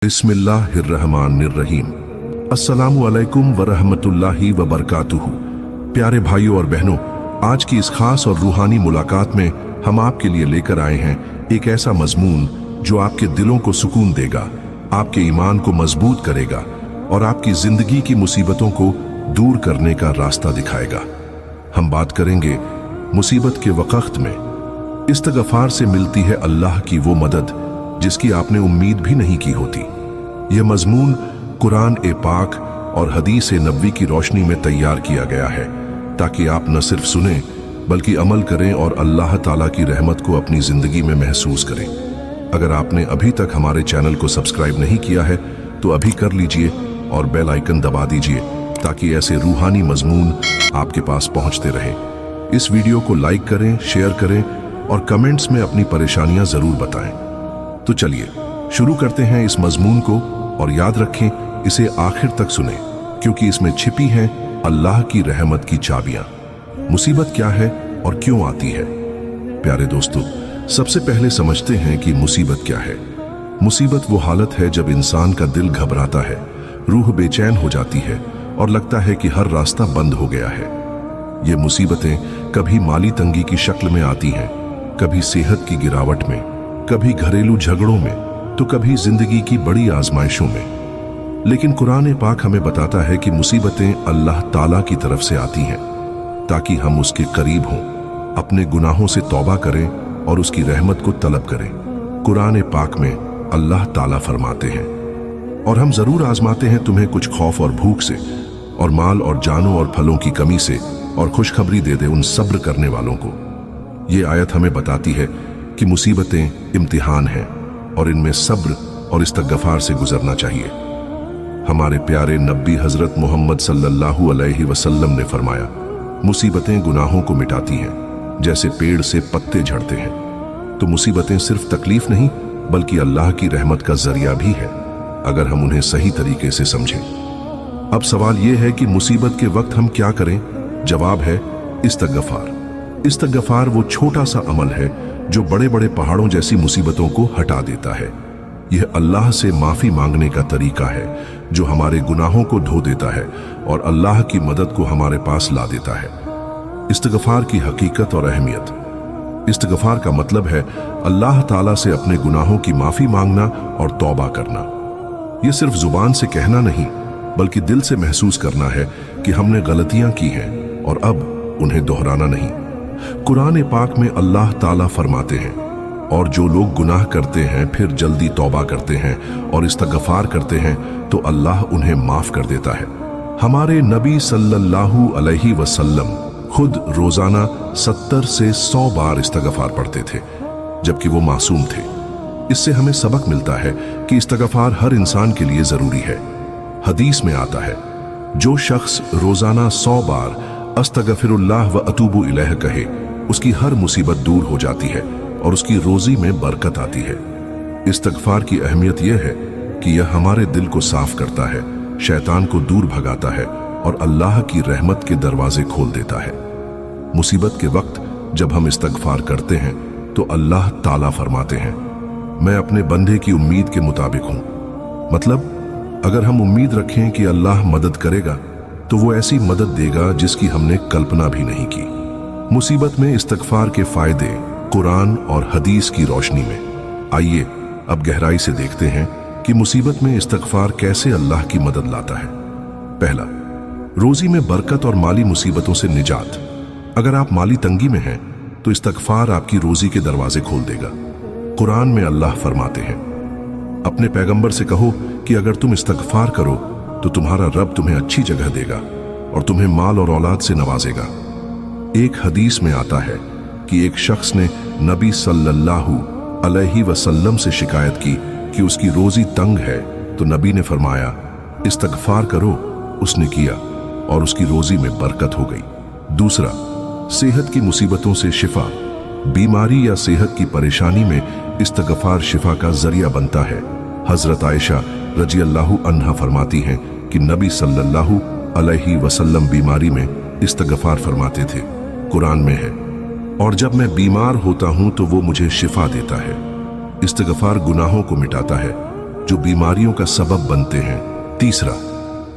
बिस्मिल्लाहिर्रहमानिर्रहीम। अस्सलामु अलैकुम वरहमतुल्लाहि वबरकातुहू। प्यारे भाइयों और बहनों, आज की इस खास और रूहानी मुलाकात में हम आपके लिए लेकर आए हैं एक ऐसा मजमून जो आपके दिलों को सुकून देगा, आपके ईमान को मजबूत करेगा और आपकी जिंदगी की मुसीबतों को दूर करने का रास्ता दिखाएगा। हम बात करेंगे मुसीबत के वक्त में इस्तगफार से मिलती है अल्लाह की वो मदद जिसकी आपने उम्मीद भी नहीं की होती। यह मजमून कुरान ए पाक और हदीस ए नबवी की रोशनी में तैयार किया गया है ताकि आप न सिर्फ सुने बल्कि अमल करें और अल्लाह ताला की रहमत को अपनी जिंदगी में महसूस करें। अगर आपने अभी तक हमारे चैनल को सब्सक्राइब नहीं किया है तो अभी कर लीजिए और बेल आइकन दबा दीजिए ताकि ऐसे रूहानी मजमून आपके पास पहुंचते रहें। इस वीडियो को लाइक करें, शेयर करें और कमेंट्स में अपनी परेशानियां जरूर बताएं। तो चलिए शुरू करते हैं इस मजमून को, और याद रखें इसे आखिर तक सुने क्योंकि इसमें छिपी हैं अल्लाह की रहमत की चाबियां। मुसीबत क्या है और क्यों आती है? प्यारे दोस्तों, सबसे पहले समझते हैं कि मुसीबत क्या है। मुसीबत वो हालत है जब इंसान का दिल घबराता है, रूह बेचैन हो जाती है और लगता है कि हर रास्ता बंद हो गया है। ये मुसीबतें कभी माली तंगी की शक्ल में आती हैं, कभी सेहत की गिरावट में, कभी घरेलू झगड़ों में, तो कभी जिंदगी की बड़ी आजमाइशों में। लेकिन कुरान पाक हमें बताता है कि मुसीबतें अल्लाह ताला की तरफ से आती हैं ताकि हम उसके करीब हों, अपने गुनाहों से तौबा करें और उसकी रहमत को तलब करें। कुरान पाक में अल्लाह ताला फरमाते हैं, और हम जरूर आजमाते हैं तुम्हें कुछ खौफ और भूख से, और माल और जानों और फलों की कमी से, और खुशखबरी दे दे उन सब्र करने वालों को। ये आयत हमें बताती है कि मुसीबतें इम्तिहान हैं और इनमें सब्र और इस्तगफार से गुजरना चाहिए। हमारे प्यारे नबी हजरत मोहम्मद सल्लल्लाहु अलैहि वसल्लम ने फरमाया, मुसीबतें गुनाहों को मिटाती हैं जैसे पेड़ से पत्ते झड़ते हैं। तो मुसीबतें सिर्फ तकलीफ नहीं बल्कि अल्लाह की रहमत का जरिया भी है अगर हम उन्हें सही तरीके से समझें। अब सवाल यह है कि मुसीबत के वक्त हम क्या करें? जवाब है इस्तगफार। इस्तगफार वो छोटा सा अमल है जो बड़े बड़े पहाड़ों जैसी मुसीबतों को हटा देता है। यह अल्लाह से माफी मांगने का तरीका है जो हमारे गुनाहों को धो देता है और अल्लाह की मदद को हमारे पास ला देता है। इस्तगफार की हकीकत और अहमियत। इस्तगफार का मतलब है अल्लाह ताला से अपने गुनाहों की माफी मांगना और तौबा करना। यह सिर्फ जुबान से कहना नहीं बल्कि दिल से महसूस करना है कि हमने गलतियां की हैं और अब उन्हें दोहराना नहीं। कुरान पाक में अल्लाह ताला फरमाते हैं, और जो लोग गुनाह करते हैं फिर जल्दी तौबा करते हैं और इस्तगफार करते हैं तो अल्लाह उन्हें माफ कर देता है। हमारे नबी सल्लल्लाहु अलैहि वसल्लम खुद रोजाना 70 से 100 बार इस्तगफार पढ़ते थे जबकि वो मासूम थे। इससे हमें सबक मिलता है कि इस्तगफार हर इंसान के लिए जरूरी है। हदीस में आता है, जो शख्स रोजाना 100 बार अस्तगफिरुल्लाह व अतूबु इलैह कहे उसकी हर मुसीबत दूर हो जाती है और उसकी रोजी में बरकत आती है। इस्तगफार की अहमियत यह है कि यह हमारे दिल को साफ करता है, शैतान को दूर भगाता है और अल्लाह की रहमत के दरवाजे खोल देता है। मुसीबत के वक्त जब हम इस्तगफार करते हैं तो अल्लाह ताला फरमाते हैं, मैं अपने बंदे की उम्मीद के मुताबिक हूं। मतलब अगर हम उम्मीद रखें कि अल्लाह मदद करेगा तो वो ऐसी मदद देगा जिसकी हमने कल्पना भी नहीं की। मुसीबत में इस्तगफार के फायदे कुरान और हदीस की रोशनी में। आइए अब गहराई से देखते हैं कि मुसीबत में इस्तगफार कैसे अल्लाह की मदद लाता है। पहला, रोजी में बरकत और माली मुसीबतों से निजात। अगर आप माली तंगी में हैं तो इस्तगफार आपकी रोजी के दरवाजे खोल देगा। कुरान में अल्लाह फरमाते हैं, अपने पैगंबर से कहो कि अगर तुम इस्तगफार करो तो तुम्हारा रब तुम्हें अच्छी जगह देगा और तुम्हें माल और औलाद से नवाजेगा। एक हदीस में आता है कि एक शख्स ने नबी सल्लल्लाहु अलैहि वसल्लम से शिकायत की कि उसकी रोजी तंग है, तो नबी ने फरमाया, इस्तगफार करो। उसने किया और उसकी रोजी में बरकत हो गई। दूसरा, सेहत की मुसीबतों से शिफा। बीमारी या सेहत की परेशानी में इस्तगफार शिफा का जरिया बनता है। हजरत आयशा रज़ियल्लाहु अन्हा फरमाती हैं कि नबी सल्लल्लाहु अलैहि वसल्लम बीमारी में इस्तगफार फरमाते थे। कुरान में है, और जब मैं बीमार होता हूं तो वो मुझे शिफा देता है। इस्तगफार गुनाहों को मिटाता है जो बीमारियों का सबब बनते हैं। तीसरा,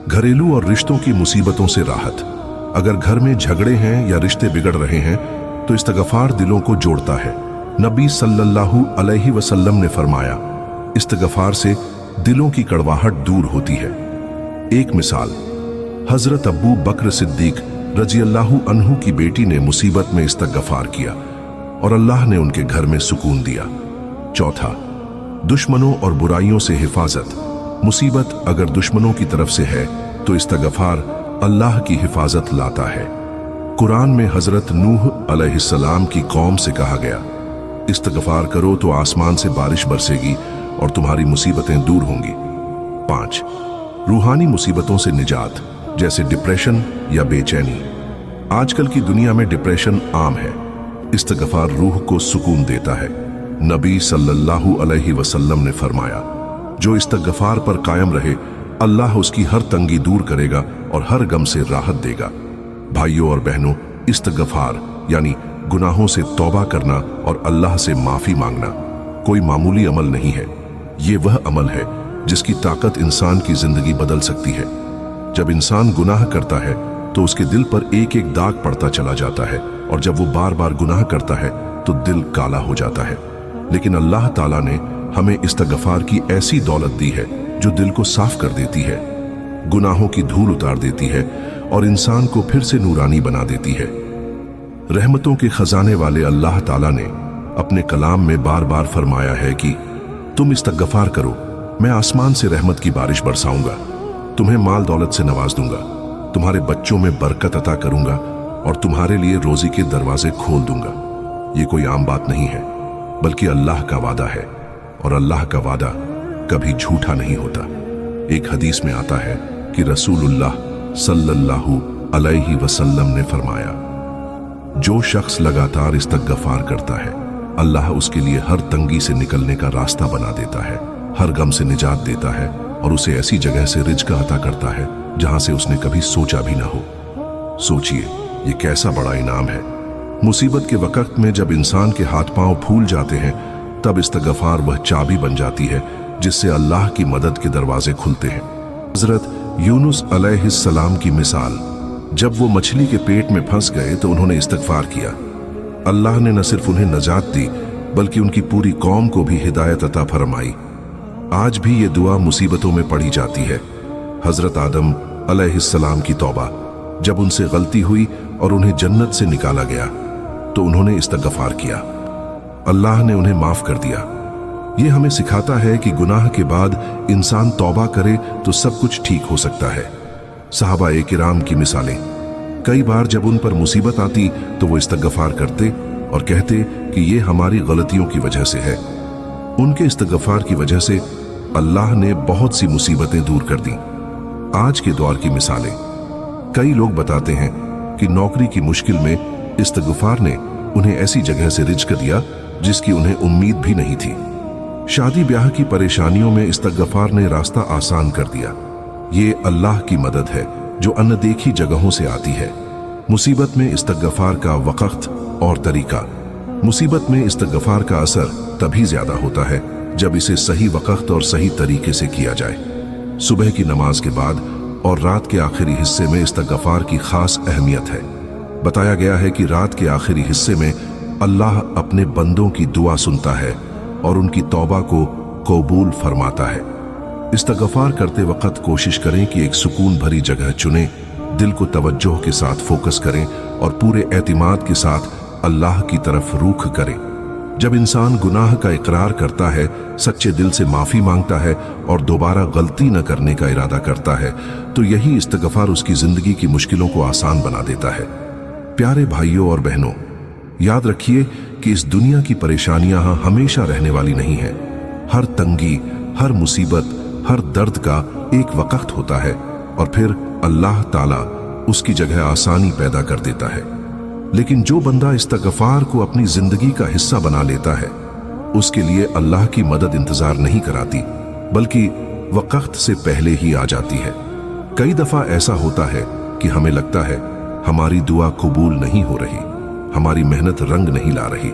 घरेलू और रिश्तों की मुसीबतों से राहत। अगर घर में झगड़े हैं या रिश्ते बिगड़ रहे हैं तो इस्तगफार दिलों को जोड़ता है। नबी सल्लल्लाहु अलैहि वसल्लम ने फरमाया, इस्तगफार से दिलों की कड़वाहट दूर होती है। एक मिसाल, हजरत अबू बकर सिद्दीक रज़ियल्लाहु अन्हु की बेटी ने मुसीबत में इस्तगफार किया और अल्लाह ने उनके घर में सुकून दिया। चौथा, दुश्मनों और बुराइयों से हिफाजत। मुसीबत अगर दुश्मनों की तरफ से है तो इस्तगफार अल्लाह की हिफाजत लाता है। कुरान में हजरत नूह अलैहिस्सलाम की कौम से कहा गया, इस्तगफार करो तो आसमान से बारिश बरसेगी और तुम्हारी मुसीबतें दूर होंगी। 5, रूहानी मुसीबतों से निजात, जैसे डिप्रेशन या बेचैनी। आजकल की दुनिया में डिप्रेशन आम है। इस्तगफार रूह को सुकून देता है। नबी सल्लल्लाहु अलैहि वसल्लम ने फरमाया, जो इस्तगफार पर कायम रहे अल्लाह उसकी हर तंगी दूर करेगा और हर गम से राहत देगा। भाइयों और बहनों, इस्तगफार यानी गुनाहों से तौबा करना और अल्लाह से माफी मांगना कोई मामूली अमल नहीं है। ये वह अमल है जिसकी ताकत इंसान की जिंदगी बदल सकती है। जब इंसान गुनाह करता है तो उसके दिल पर एक एक दाग पड़ता चला जाता है और जब वो बार बार गुनाह करता है तो दिल काला हो जाता है। लेकिन अल्लाह ताला ने हमें इस्तगफार की ऐसी दौलत दी है जो दिल को साफ कर देती है, गुनाहों की धूल उतार देती है और इंसान को फिर से नूरानी बना देती है। रहमतों के खजाने वाले अल्लाह ताला ने अपने कलाम में बार बार फरमाया है कि तुम इस्तगफार करो, मैं आसमान से रहमत की बारिश बरसाऊंगा, तुम्हें माल दौलत से नवाज दूंगा, तुम्हारे बच्चों में बरकत अता करूंगा और तुम्हारे लिए रोजी के दरवाजे खोल दूंगा। ये कोई आम बात नहीं है, बल्कि अल्लाह का वादा है और अल्लाह का वादा कभी झूठा नहीं होता। एक हदीस में आता है कि रसूलुल्लाह सल्लल्लाहु अलैहि वसल्लम ने फरमाया, जो शख्स लगातार इस्तगफार करता है अल्लाह उसके लिए हर तंगी से निकलने का रास्ता बना देता है, हर गम से निजात देता है और उसे ऐसी जगह से रिज़्क़ अता करता है जहां से उसने कभी सोचा भी ना हो। सोचिए, ये कैसा बड़ा इनाम है। मुसीबत के वक्त में जब इंसान के हाथ पांव फूल जाते हैं तब इस्तगफार वह चाबी बन जाती है जिससे अल्लाह की मदद के दरवाजे खुलते हैं। हजरत यूनुस अलैहिस्सलाम की मिसाल, जब वो मछली के पेट में फंस गए तो उन्होंने इस्तगफार किया। अल्लाह ने न सिर्फ उन्हें नजात दी बल्कि उनकी पूरी कौम को भी हिदायत अता फरमाई। आज भी ये दुआ मुसीबतों में पढ़ी जाती है। हजरत आदम अलैहिस्सलाम की तौबा, जब उनसे गलती हुई और उन्हें जन्नत से निकाला गया तो उन्होंने इस्तगफार किया, अल्लाह ने उन्हें माफ कर दिया। ये हमें सिखाता है कि गुनाह के बाद इंसान तौबा करे तो सब कुछ ठीक हो सकता है। सहाबाए किराम की मिसालें, कई बार जब उन पर मुसीबत आती तो वो इस्तगफार करते और कहते कि ये हमारी गलतियों की वजह से है। उनके इस्तगफार की वजह से अल्लाह ने बहुत सी मुसीबतें दूर कर दी। आज के दौर की मिसालें, कई लोग बताते हैं कि नौकरी की मुश्किल में इस्तगफार ने उन्हें ऐसी जगह से रिज़्क़ दिया जिसकी उन्हें उम्मीद भी नहीं थी। शादी ब्याह की परेशानियों में इस्तगफार ने रास्ता आसान कर दिया। ये अल्लाह की मदद है जो अनदेखी जगहों से आती है। मुसीबत में इस्तगफार का वक़्त और तरीका, मुसीबत में इस्तगफार का असर तभी ज्यादा होता है जब इसे सही वक़्त और सही तरीके से किया जाए। सुबह की नमाज के बाद और रात के आखिरी हिस्से में इस्तगफार की खास अहमियत है। बताया गया है कि रात के आखिरी हिस्से में अल्लाह अपने बंदों की दुआ सुनता है और उनकी तौबा को कबूल फरमाता है। इस्तगफार करते वक्त कोशिश करें कि एक सुकून भरी जगह चुनें, दिल को तवज्जो के साथ फोकस करें और पूरे एतिमाद के साथ अल्लाह की तरफ रुख करें। जब इंसान गुनाह का इकरार करता है, सच्चे दिल से माफी मांगता है और दोबारा गलती न करने का इरादा करता है तो यही इस्तगफार उसकी जिंदगी की मुश्किलों को आसान बना देता है। प्यारे भाइयों और बहनों, याद रखिए कि इस दुनिया की परेशानियां हमेशा रहने वाली नहीं है। हर तंगी, हर मुसीबत, हर दर्द का एक वक्त होता है और फिर अल्लाह ताला उसकी जगह आसानी पैदा कर देता है। लेकिन जो बंदा इस्तगफार को अपनी जिंदगी का हिस्सा बना लेता है उसके लिए अल्लाह की मदद इंतजार नहीं कराती बल्कि वक्त से पहले ही आ जाती है। कई दफा ऐसा होता है कि हमें लगता है हमारी दुआ कबूल नहीं हो रही, हमारी मेहनत रंग नहीं ला रही,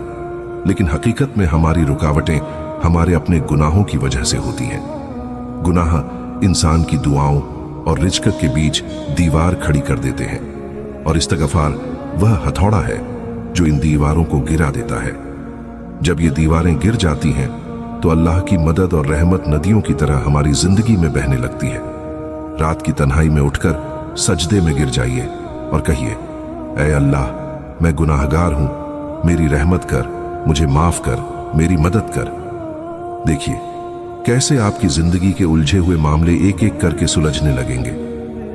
लेकिन हकीकत में हमारी रुकावटें हमारे अपने गुनाहों की वजह से होती हैं। गुनाह इंसान की दुआओं और रिज़्क़ के बीच दीवार खड़ी कर देते हैं, और इस्तग़फ़ार वह हथौड़ा है जो इन दीवारों को गिरा देता है। जब ये दीवारें गिर जाती हैं तो अल्लाह की मदद और रहमत नदियों की तरह हमारी जिंदगी में बहने लगती है। रात की तन्हाई में उठकर सजदे में गिर जाइए और कहिए, ऐ अल्लाह, मैं गुनाहगार हूं, मेरी रहमत कर, मुझे माफ कर, मेरी मदद कर। देखिए कैसे आपकी जिंदगी के उलझे हुए मामले एक एक करके सुलझने लगेंगे।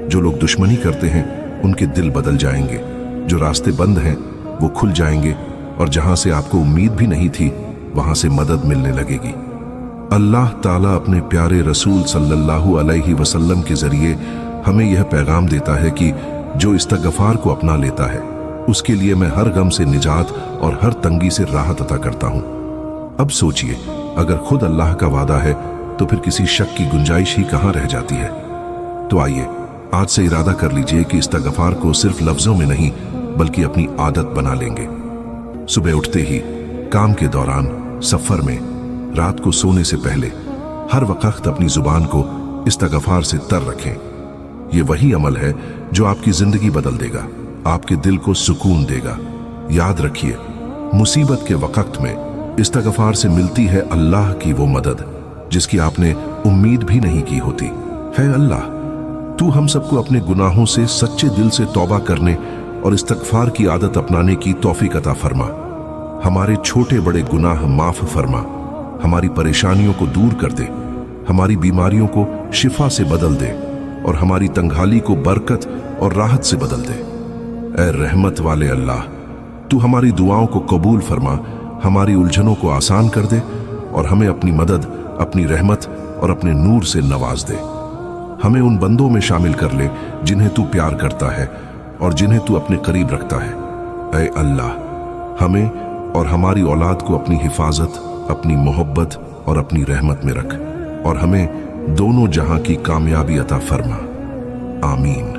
जो लोग दुश्मनी करते हैं उनके दिल बदल जाएंगे, जो रास्ते बंद हैं वो खुल जाएंगे, और जहां से आपको उम्मीद भी नहीं थी वहां से मदद मिलने लगेगी। अल्लाह ताला अपने प्यारे रसूल सल्लल्लाहु अलैहि वसल्लम के जरिए हमें यह पैगाम देता है कि जो इस्तग़फ़ार को अपना लेता है उसके लिए मैं हर गम से निजात और हर तंगी से राहत अता करता हूं। अब सोचिए, अगर खुद अल्लाह का वादा है तो फिर किसी शक की गुंजाइश ही कहां रह जाती है। तो आइए आज से इरादा कर लीजिए कि इस्तग़फ़ार को सिर्फ लफ्जों में नहीं बल्कि अपनी आदत बना लेंगे। सुबह उठते ही, काम के दौरान, सफर में, रात को सोने से पहले हर वक्त अपनी जुबान को इस्तग़फ़ार से तर रखें। ये वही अमल है जो आपकी जिंदगी बदल देगा, आपके दिल को सुकून देगा। याद रखिए, मुसीबत के वक्त में इस्तग़फ़ार से मिलती है अल्लाह की वो मदद जिसकी आपने उम्मीद भी नहीं की होती। है अल्लाह, तू हम सबको अपने गुनाहों से सच्चे दिल से तौबा करने और इस्तग़फ़ार की आदत अपनाने की तौफीक अता फरमा। हमारे छोटे बड़े गुनाह माफ फरमा, हमारी परेशानियों को दूर कर दे, हमारी बीमारियों को शिफा से बदल दे और हमारी तंगहाली को बरकत और राहत से बदल दे। ऐ रहमत वाले अल्लाह, तू हमारी दुआओं को कबूल फरमा, हमारी उलझनों को आसान कर दे और हमें अपनी मदद, अपनी रहमत और अपने नूर से नवाज दे। हमें उन बंदों में शामिल कर ले जिन्हें तू प्यार करता है और जिन्हें तू अपने करीब रखता है। ऐ अल्लाह, हमें और हमारी औलाद को अपनी हिफाजत, अपनी मोहब्बत और अपनी रहमत में रख और हमें दोनों जहां की कामयाबी अता फरमा। आमीन।